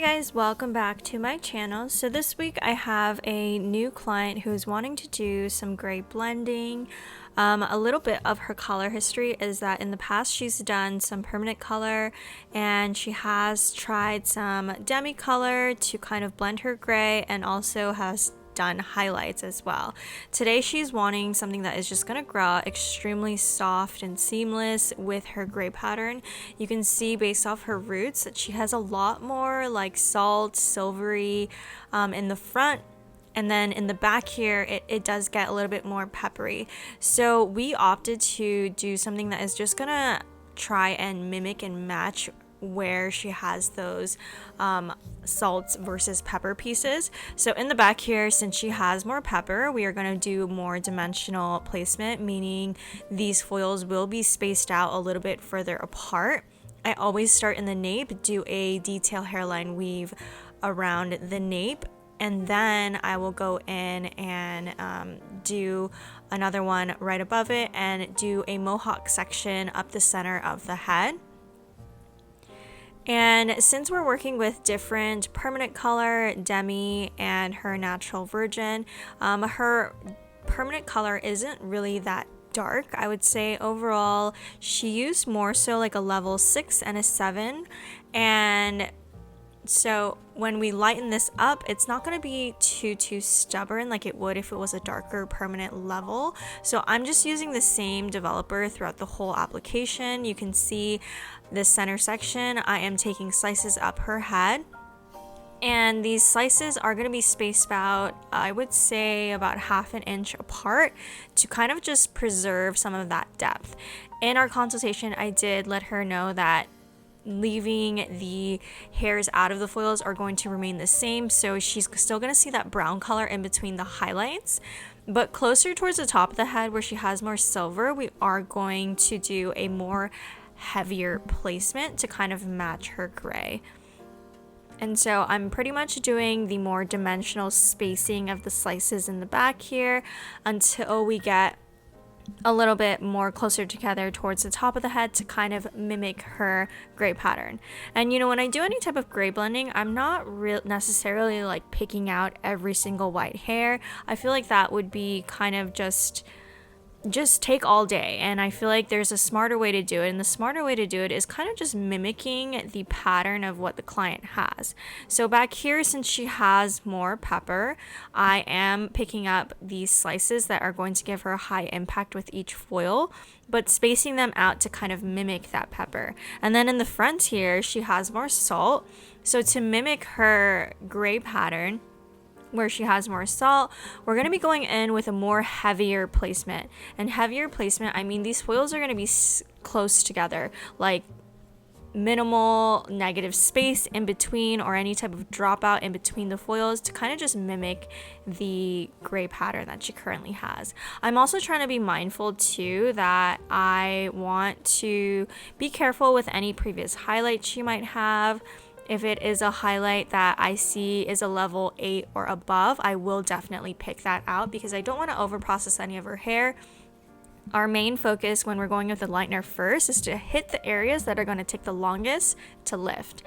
guys, welcome back to my channel. So this week I have a new client who's wanting to do some gray blending. A little bit of her color history is that in the past she's done some permanent color and she has tried some demi color to kind of blend her gray, and also has done highlights as well. Today she's wanting something that is just going to grow out extremely soft and seamless with her gray pattern. You can see based off her roots that she has a lot more like salt, silvery in the front. And then in the back here, it does get a little bit more peppery. So we opted to do something that is just gonna try and mimic and match where she has those salts versus pepper pieces. So in the back here, since she has more pepper, we are going to do more dimensional placement, meaning these foils will be spaced out a little bit further apart. I always start in the nape, do a detail hairline weave around the nape, and then I will go in and do another one right above it and do a mohawk section up the center of the head. And since we're working with different permanent color, demi, and her natural virgin, her permanent color isn't really that dark. I would say overall she used more so like a level 6 and a 7, and so when we lighten this up, it's not going to be too stubborn like it would if it was a darker permanent level. So I'm just using the same developer throughout the whole application. You can see the center section, I am taking slices up her head. And these slices are going to be spaced about, I would say, about ½ an inch apart to kind of just preserve some of that depth. In our consultation, I did let her know that leaving the hairs out of the foils are going to remain the same, so she's still going to see that brown color in between the highlights, but closer towards the top of the head where she has more silver, we are going to do a more heavier placement to kind of match her gray. And so I'm pretty much doing the more dimensional spacing of the slices in the back here until we get a little bit more closer together towards the top of the head to kind of mimic her gray pattern. And you know, when I do any type of gray blending, I'm not necessarily like picking out every single white hair. I feel like that would be kind of just take all day, and I feel like there's a smarter way to do it, and the smarter way to do it is kind of just mimicking the pattern of what the client has. So back here, since she has more pepper, I am picking up these slices that are going to give her a high impact with each foil, but spacing them out to kind of mimic that pepper. And then in the front here, she has more salt, so to mimic her gray pattern where she has more salt, we're going to be going in with a more heavier placement. And heavier placement, I mean these foils are going to be close together, like minimal negative space in between or any type of dropout in between the foils to kind of just mimic the gray pattern that she currently has. I'm also trying to be mindful too that I want to be careful with any previous highlights she might have. If it is a highlight that I see is a level 8 or above, I will definitely pick that out because I don't want to overprocess any of her hair. Our main focus when we're going with the lightener first is to hit the areas that are going to take the longest to lift.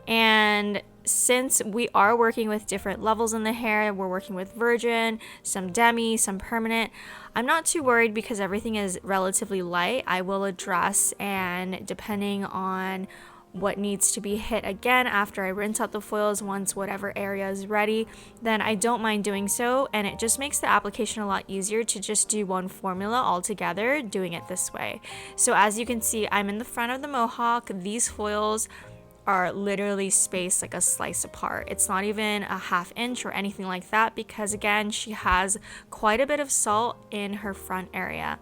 And since we are working with different levels in the hair, we're working with virgin, some demi, some permanent, I'm not too worried because everything is relatively light. I will address, and depending on what needs to be hit again after I rinse out the foils, once whatever area is ready, then I don't mind doing so, and it just makes the application a lot easier to just do one formula all together doing it this way. So as you can see, I'm in the front of the mohawk. These foils are literally spaced like a slice apart. It's not even a ½ inch or anything like that because again, she has quite a bit of salt in her front area.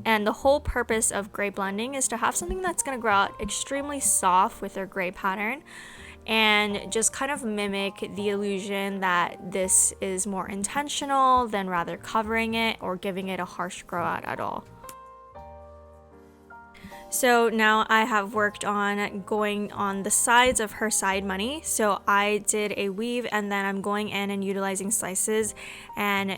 And the whole purpose of gray blending is to have something that's going to grow out extremely soft with their gray pattern and just kind of mimic the illusion that this is more intentional than rather covering it or giving it a harsh grow out at all. So now I have worked on going on the sides of her side money. So I did a weave and then I'm going in and utilizing slices and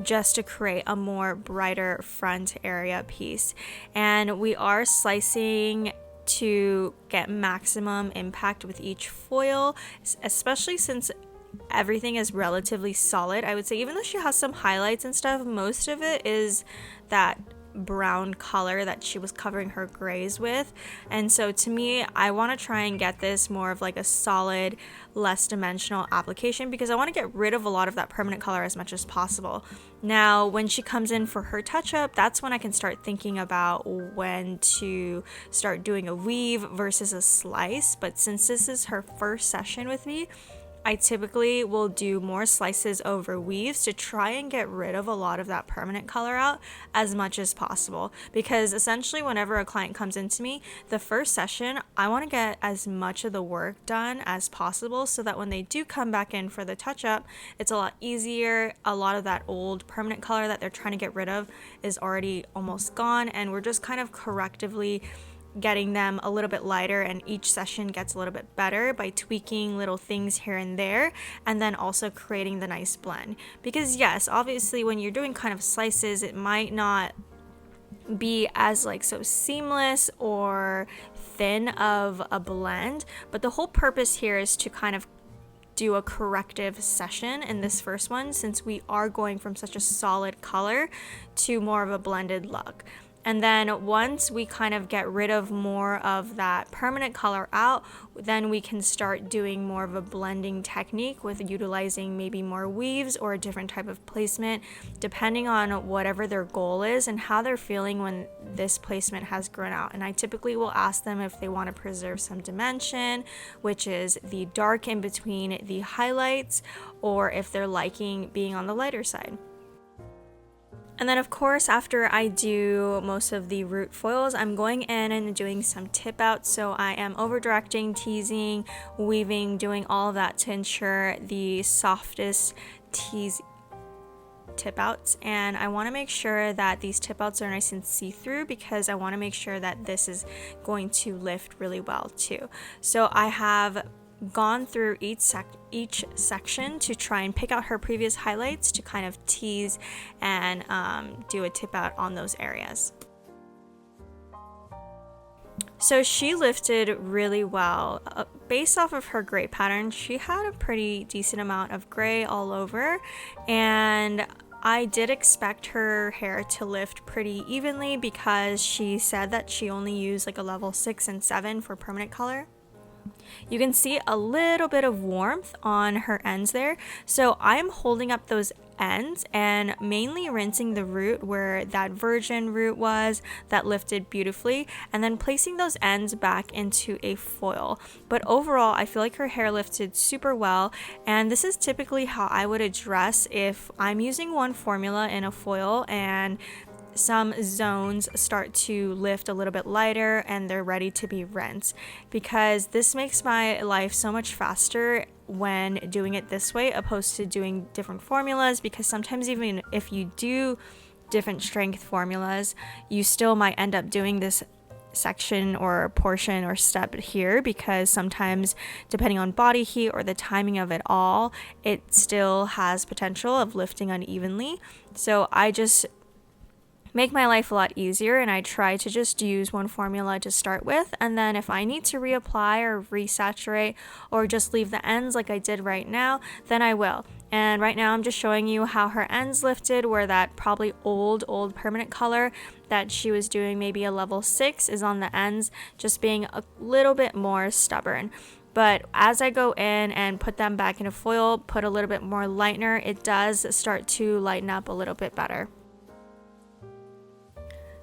just to create a more brighter front area piece. And we are slicing to get maximum impact with each foil, especially since everything is relatively solid. I would say even though she has some highlights and stuff, most of it is that brown color that she was covering her grays with. And so to me, I want to try and get this more of like a solid, less dimensional application because I want to get rid of a lot of that permanent color as much as possible. Now, when she comes in for her touch-up, that's when I can start thinking about when to start doing a weave versus a slice. But since this is her first session with me, I typically will do more slices over weaves to try and get rid of a lot of that permanent color out as much as possible. Because essentially whenever a client comes into me, the first session, I want to get as much of the work done as possible so that when they do come back in for the touch-up, it's a lot easier. A lot of that old permanent color that they're trying to get rid of is already almost gone, and we're just kind of correctively getting them a little bit lighter, and each session gets a little bit better by tweaking little things here and there, and then also creating the nice blend. Because yes, obviously when you're doing kind of slices, it might not be as like so seamless or thin of a blend, but the whole purpose here is to kind of do a corrective session in this first one, since we are going from such a solid color to more of a blended look. And then once we kind of get rid of more of that permanent color out, then we can start doing more of a blending technique with utilizing maybe more weaves or a different type of placement, depending on whatever their goal is and how they're feeling when this placement has grown out. And I typically will ask them if they want to preserve some dimension, which is the dark in between the highlights, or if they're liking being on the lighter side. And then of course, after I do most of the root foils, I'm going in and doing some tip outs. So I am over directing, teasing, weaving, doing all of that to ensure the softest tip outs. And I want to make sure that these tip outs are nice and see-through because I want to make sure that this is going to lift really well too. So I have gone through each section to try and pick out her previous highlights to kind of tease and do a tip out on those areas. So she lifted really well. Based off of her gray pattern, she had a pretty decent amount of gray all over, and I did expect her hair to lift pretty evenly because she said that she only used like a level 6 and 7 for permanent color. You can see a little bit of warmth on her ends there. So I'm holding up those ends and mainly rinsing the root where that virgin root was that lifted beautifully, and then placing those ends back into a foil. But overall, I feel like her hair lifted super well, and this is typically how I would address if I'm using one formula in a foil and some zones start to lift a little bit lighter and they're ready to be rinsed, because this makes my life so much faster when doing it this way opposed to doing different formulas, because sometimes even if you do different strength formulas, you still might end up doing this section or portion or step here, because sometimes depending on body heat or the timing of it all, it still has potential of lifting unevenly. So I just make my life a lot easier, and I try to just use one formula to start with, and then if I need to reapply or resaturate or just leave the ends like I did right now, then I will. And right now I'm just showing you how her ends lifted, where that probably old permanent color that she was doing maybe a level 6 is on the ends, just being a little bit more stubborn. But as I go in and put them back in a foil, put a little bit more lightener, it does start to lighten up a little bit better.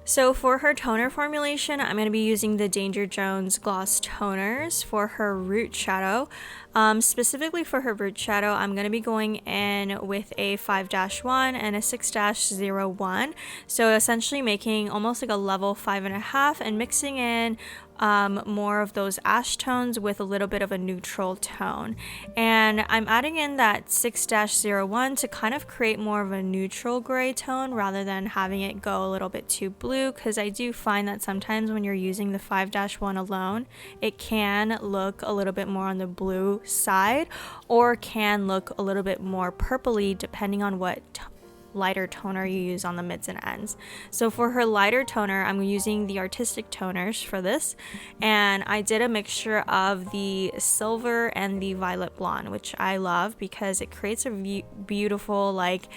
So for her toner formulation, I'm going to be using the Danger Jones Gloss Toners for her root shadow. Specifically for her root shadow, I'm going to be going in with a 5-1 and a 6-01. So essentially making almost like a level 5.5 and mixing in more of those ash tones with a little bit of a neutral tone. And I'm adding in that 6-01 to kind of create more of a neutral gray tone rather than having it go a little bit too blue, because I do find that sometimes when you're using the 5-1 alone, it can look a little bit more on the blue side or can look a little bit more purpley depending on what lighter toner you use on the mids and ends. So for her lighter toner, I'm using the Artistic toners for this, and I did a mixture of the silver and the violet blonde, which I love because it creates a beautiful, like,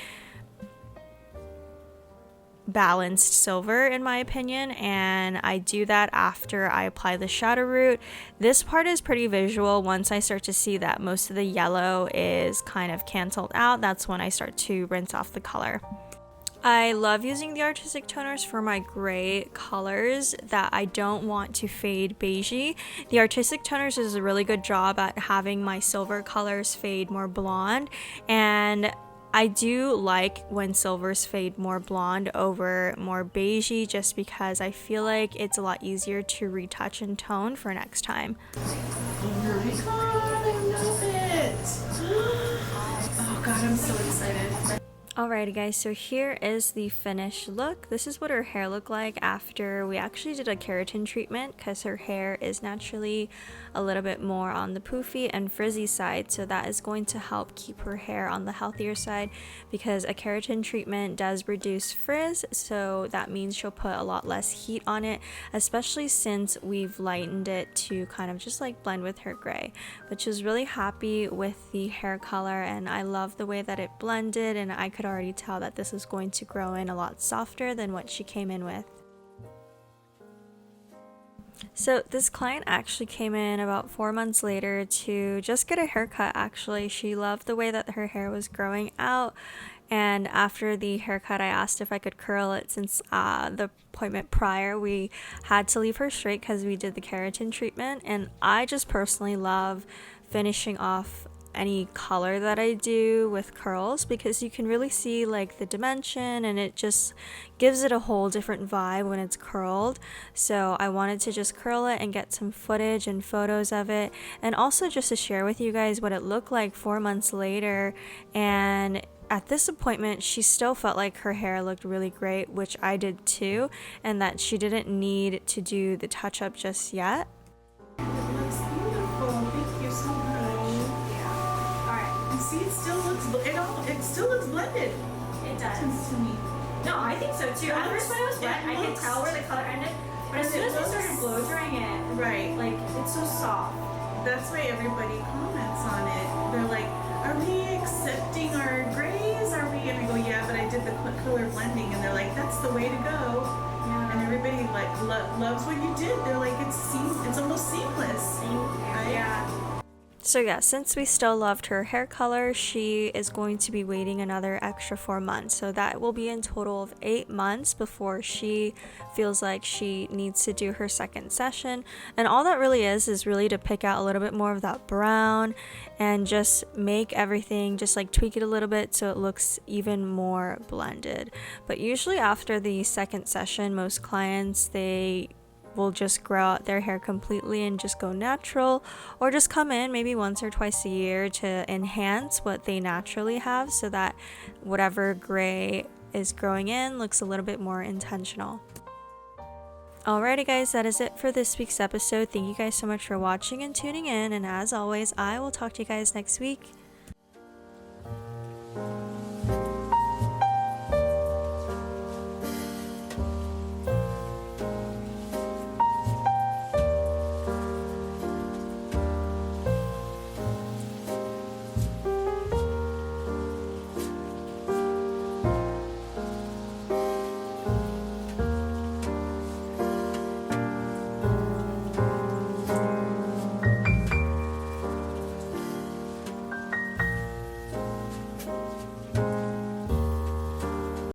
balanced silver in my opinion. And I do that after I apply the shadow root. This part is pretty visual. Once I start to see that most of the yellow is kind of canceled out, that's when I start to rinse off the color. I love using the Artistic toners for my gray colors that I don't want to fade beigey. The Artistic toners does a really good job at having my silver colors fade more blonde, and I do like when silvers fade more blonde over more beigey, just because I feel like it's a lot easier to retouch and tone for next time. Oh my god, I love it! Oh god, I'm so excited. Alrighty guys, so here is the finished look. This is what her hair looked like after we actually did a keratin treatment, because her hair is naturally a little bit more on the poofy and frizzy side, so that is going to help keep her hair on the healthier side, because a keratin treatment does reduce frizz, so that means she'll put a lot less heat on it, especially since we've lightened it to kind of just like blend with her gray. But she was really happy with the hair color, and I love the way that it blended, and I could already tell that this is going to grow in a lot softer than what she came in with. So this client actually came in about 4 months later to just get a haircut. Actually, she loved the way that her hair was growing out, and after the haircut I asked if I could curl it, since the appointment prior we had to leave her straight because we did the keratin treatment. And I just personally love finishing off any color that I do with curls, because you can really see like the dimension, and it just gives it a whole different vibe when it's curled. So I wanted to just curl it and get some footage and photos of it, and also just to share with you guys what it looked like 4 months later. And at this appointment, she still felt like her hair looked really great, which I did too, and that she didn't need to do the touch-up just yet. It looks beautiful. Thank you so much. See, it still looks blended. It does. To me. No, I think so too. At first when it was wet, I could tell where the color ended, but as soon as I started blow drying it, right, like it's so soft. That's why everybody comments on it. They're like, "Are we accepting our grays? Are we?" And I go, "Yeah, but I did the color blending," and they're like, "That's the way to go." Yeah. And everybody like loves what you did. They're like, it's almost seamless. Right? Yeah. So yeah, since we still loved her hair color, she is going to be waiting another extra 4 months. So that will be in total of 8 months before she feels like she needs to do her second session. And all that really is really to pick out a little bit more of that brown and just make everything, just like tweak it a little bit so it looks even more blended. But usually after the second session, most clients, they will just grow out their hair completely and just go natural, or just come in maybe once or twice a year to enhance what they naturally have, so that whatever gray is growing in looks a little bit more intentional. Alrighty guys, that is it for this week's episode. Thank you guys so much for watching and tuning in, and as always, I will talk to you guys next week.